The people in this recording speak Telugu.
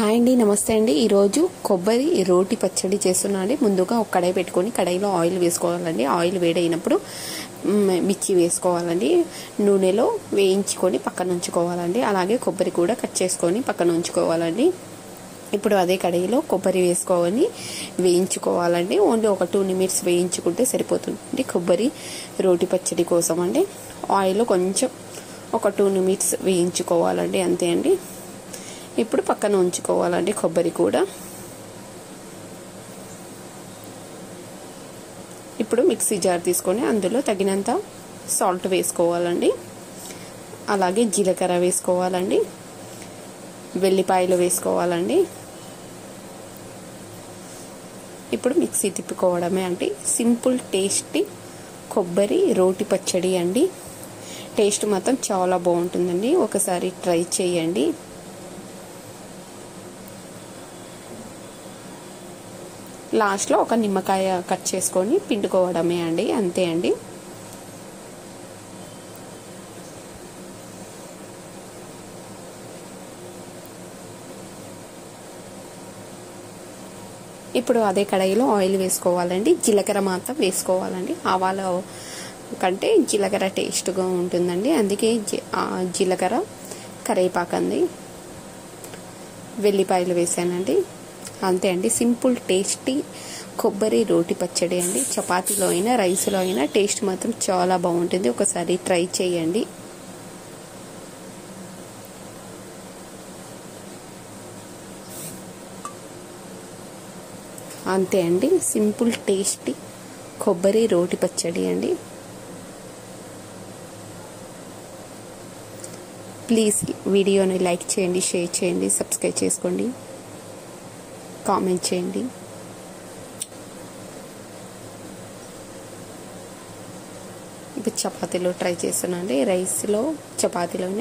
హాయ్ అండి, నమస్తే అండి. ఈరోజు కొబ్బరి రోటి పచ్చడి చేస్తున్నా అండి. ముందుగా ఒక కడాయి పెట్టుకొని కడాయిలో ఆయిల్ వేసుకోవాలండి. ఆయిల్ వేడైనప్పుడు మిర్చి వేసుకోవాలండి. నూనెలో వేయించుకొని పక్కన ఉంచుకోవాలండి. అలాగే కొబ్బరి కూడా కట్ చేసుకొని పక్కన ఉంచుకోవాలండి. ఇప్పుడు అదే కడాయిలో కొబ్బరి వేసుకొని వేయించుకోవాలండి. ఓన్లీ ఒక 2 నిమిషాలు వేయించుకుంటే సరిపోతుంది కొబ్బరి రోటి పచ్చడి కోసం అండి. ఆయిల్ కొంచెం ఒక 2 నిమిషాలు వేయించుకోవాలండి, అంతే అండి. ఇప్పుడు పక్కన ఉంచుకోవాలండి కొబ్బరి కూడా. ఇప్పుడు మిక్సీ జార్ తీసుకొని అందులో తగినంత సాల్ట్ వేసుకోవాలండి. అలాగే జీలకర్ర వేసుకోవాలండి, వెల్లిపాయలు వేసుకోవాలండి. ఇప్పుడు మిక్సీ తిప్పుకోవడమే అండి. సింపుల్ టేస్టీ కొబ్బరి రోటి పచ్చడి అండి. టేస్ట్ మాత్రం చాలా బాగుంటుందండి, ఒకసారి ట్రై చేయండి. లాస్ట్లో ఒక నిమ్మకాయ కట్ చేసుకొని పిండుకోవడమే అండి, అంతే అండి. ఇప్పుడు అదే కడాయిలో ఆయిల్ వేసుకోవాలండి. జీలకర్ర మాత్రం వేసుకోవాలండి. ఆవాల కంటే జీలకర్ర టేస్ట్గా ఉంటుందండి, అందుకే జీలకర్ర, కరివేపాకండి, వెల్లిపాయలు వేసానండి, అంతే అండి. సింపుల్ టేస్టీ కొబ్బరి రోటి పచ్చడి అండి. చపాతీలో అయినా రైస్లో అయినా టేస్ట్ మాత్రం చాలా బాగుంటుంది, ఒకసారి ట్రై చేయండి. అంతే అండి, సింపుల్ టేస్టీ కొబ్బరి రోటి పచ్చడి అండి. ప్లీజ్ వీడియోని లైక్ చేయండి, షేర్ చేయండి, సబ్స్క్రైబ్ చేసుకోండి, కామెంట్ చేయండి. ఇప్పుడు చపాతీలో ట్రై చేస్తున్నానండి. రైస్లో చపాతీలోనే